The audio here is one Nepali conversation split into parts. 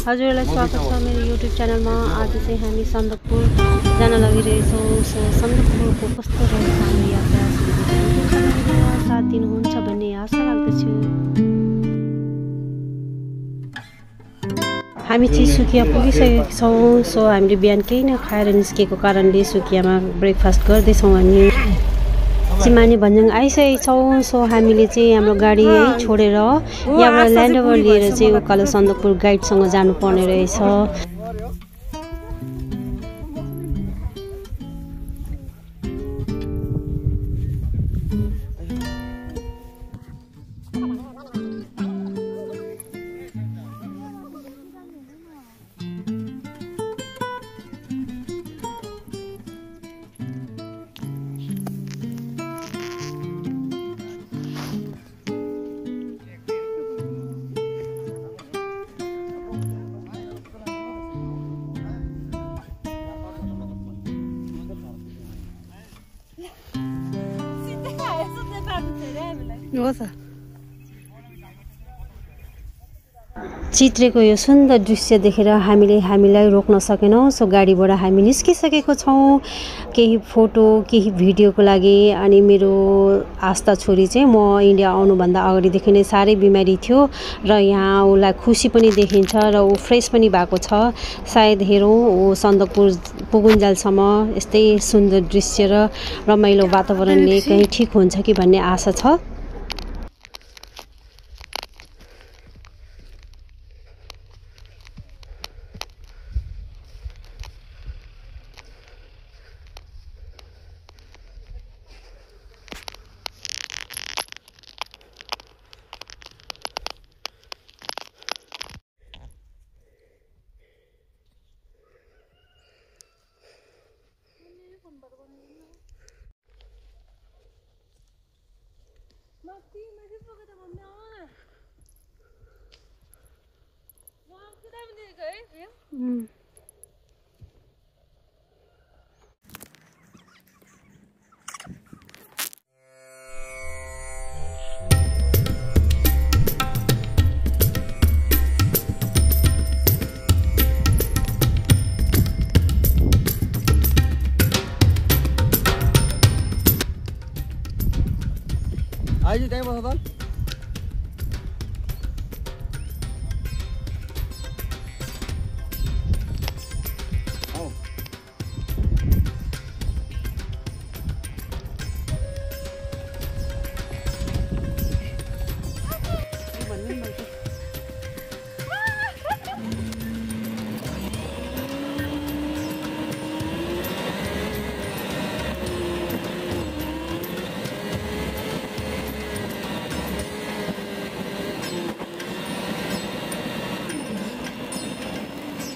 हजुरलाई स्वागत छ मेरो YouTube च्यानलमा। आज चाहिँ हामी सन्दकपुर जान लागिरहेछौँ। सो सन्दकपुरको कस्तो रहेछ हाम्रो यात्रा, साथ दिनुहुन्छ भन्ने आशा राख्दछु। हामी चाहिँ सुकिया पुगिसकेका छौँ। सो हामीले बिहान केही नखाएर निस्केको कारणले सुकियामा ब्रेकफास्ट गर्दैछौँ। हामी सिमानी भन्ज्याङ आइसकेका छौँ। सो हामीले चाहिँ हाम्रो गाडी छोडेर यहाँबाट ल्यान्डओभर लिएर चाहिँ उकालो सन्दकपुर गाइडसँग जानुपर्ने रहेछ। चित्रेको यो सुन्दर दृश्य देखेर हामीलाई रोक्न सकेनौँ। सो गाडीबाट हामी निस्किसकेको छौँ केही फोटो केही भिडियोको लागि। अनि मेरो आस्था छोरी चाहिँ म इन्डिया आउनुभन्दा अगाडिदेखि नै साह्रै बिमारी थियो र यहाँ उसलाई खुसी पनि देखिन्छ र ऊ फ्रेस पनि भएको छ। सायद हेरौँ ऊ सन्दकपुर पुगुन्जेलसम्म यस्तै सुन्दर दृश्य र रमाइलो वातावरणले कहीँ ठिक हुन्छ कि भन्ने आशा छ। आज टाइम बस्दा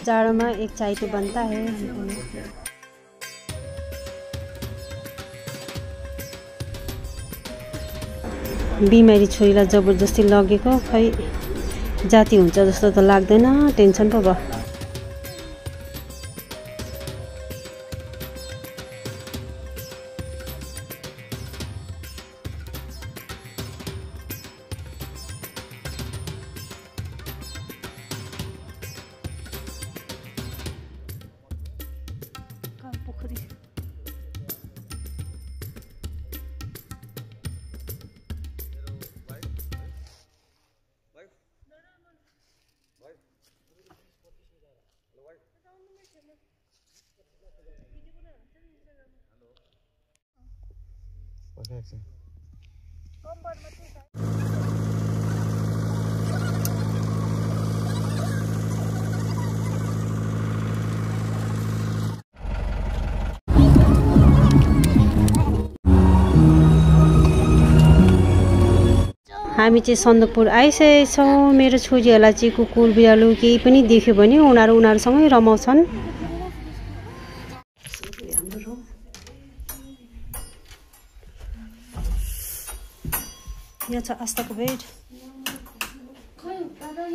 जाड़ों में एक चाय तो बनता है। बिमारी छोरीलाई जबरजस्ती लगेको खै जाती हुन्छ जस्तो त लाग्दैन। टेन्सन पो भयो। हामी चाहिँ सन्दकपुर आइसकेका छौँ। मेरो छोरीहरूलाई चाहिँ कुकुर बिरालो केही पनि देख्यो भने उनीहरूसँगै रमाउँछन्। यहाँ छ आस्थाको बेड,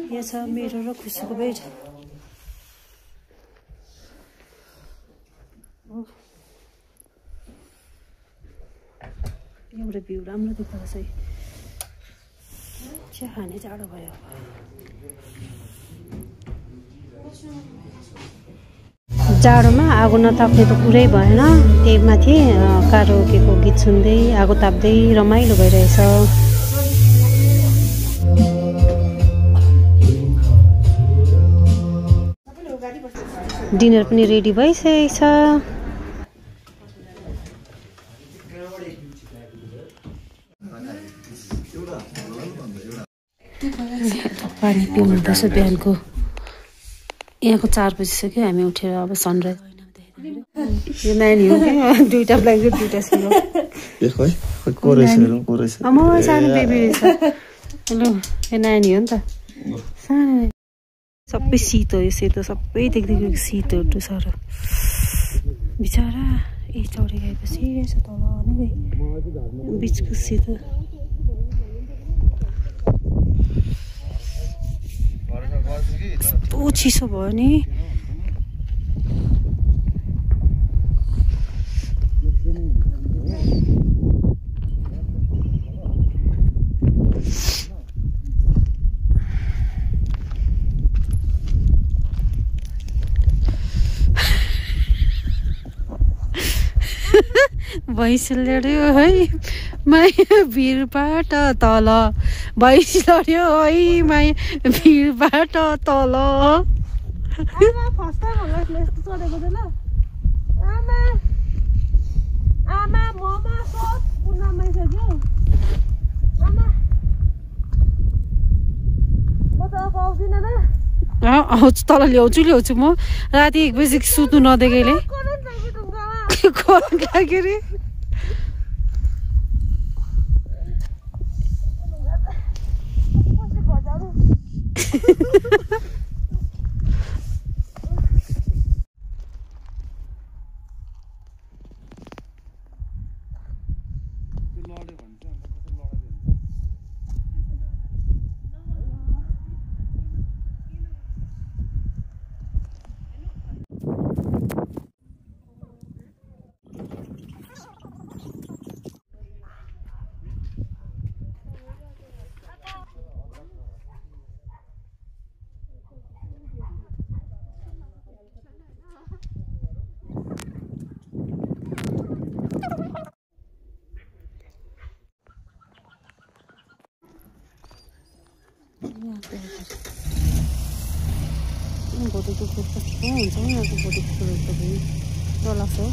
यहाँ छ मेरो र खुसीको बेड। एउटा भ्यू राम्रो देख्दो रहेछ। चिया खाने जाडो भयो। जाडोमा आगो नताप्ने त कुरै भएन। त्यही माथि कारोकेको गीत सुन्दै आगो ताप्दै रमाइलो भइरहेछ। डिनर पनि रेडी भइसकेको छ। पानी पिउनु हुँदैछ बिहानको। यहाँको 4 बजिसक्यो हामी उठेर अब सनराइज। यो नानी हो कि दुईटा ब्ल्याङ्केट दुईटा सिलो सानो बेबी रहेछ। हेलो यो नानी हो नि त सानो। सबै शीत हो यो सेतो सबै देख्दै शीत हो टुसारो बिचरा। ए चौरी गएपछि यसो तल नै बिचको शीत। कस्तो चिसो भयो नि। भैँस लड्यो है माया भिरबाट तल। भैँस लड्यो है माया भिरबाट तल। आउँछु तल ल्याउँछु म। राति 1 बजी सुत्नु नदेखेले के अरे बडीको फुट कस्तो हुन्छ यहाँको बडीको फुट पनि डलास हो।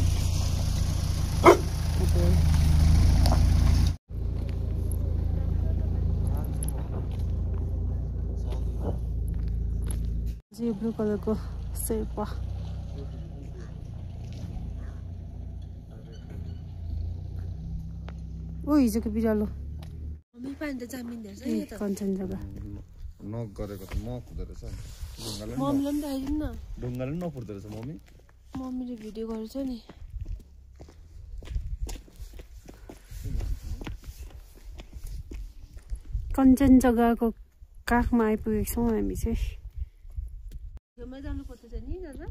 यो ब्लू कलरको शेर्पा ओ हिजोको बिरालो कञ्चनजङ्घा नक गरेको त मक हुँदो रहेछ नि। मम्मीलाई पनि आइदिनु न। ढुङ्गाले पनि नफुट्दो रहेछ मम्मी। मम्मीले भिडियो गरेछ नि। कञ्चनजङ्घाको काखमा आइपुगेको छौँ हामी चाहिँ। घुम्न जानुपर्छ नि दादा।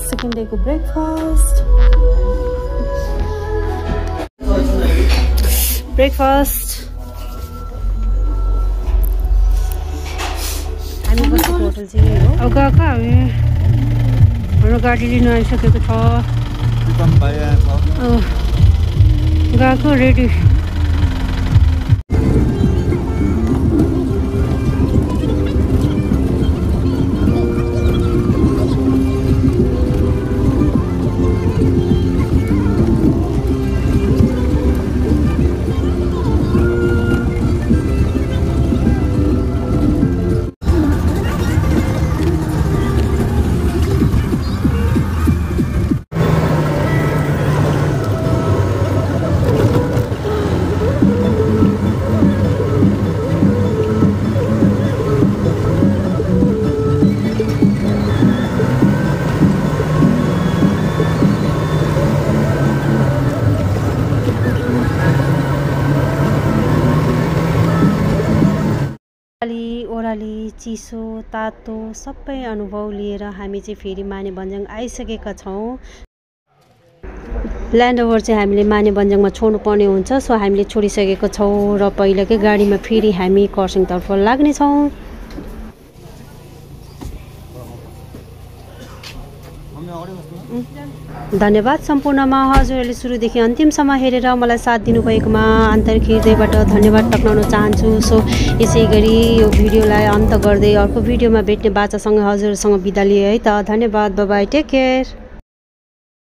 Second day ko breakfast. हामी बसेको होटल चाहिँ यही हो। अब गएको हामी हाम्रो गाडी लिनु आइसकेको छ। गएको रेडी। ओह्राली चिसो तातो सबै अनुभव लिएर हामी चाहिँ फेरि माने भन्ज्याङ आइसकेका छौँ। ल्यान्डओभर चाहिँ हामीले माने भन्ज्याङमा छोड्नु पर्ने हुन्छ, सो हामीले छोडिसकेको छौँ र पहिलाकै गाडीमा फेरि हामी खरसाङतर्फ लाग्नेछौँ। धन्यवाद सम्पूर्णमा हजुरहरूले सुरुदेखि अन्तिमसम्म हेरेर मलाई साथ दिनुभएकोमा आन्तरिक हृदयबाट धन्यवाद टक्राउन चाहन्छु। सो यसै गरी यो भिडियोलाई अन्त गर्दै अर्को भिडियोमा भेट्ने बाचासँग हजुरहरूसँग बिदा लिएँ है त। धन्यवाद, बाइ बाइ, टेक केयर।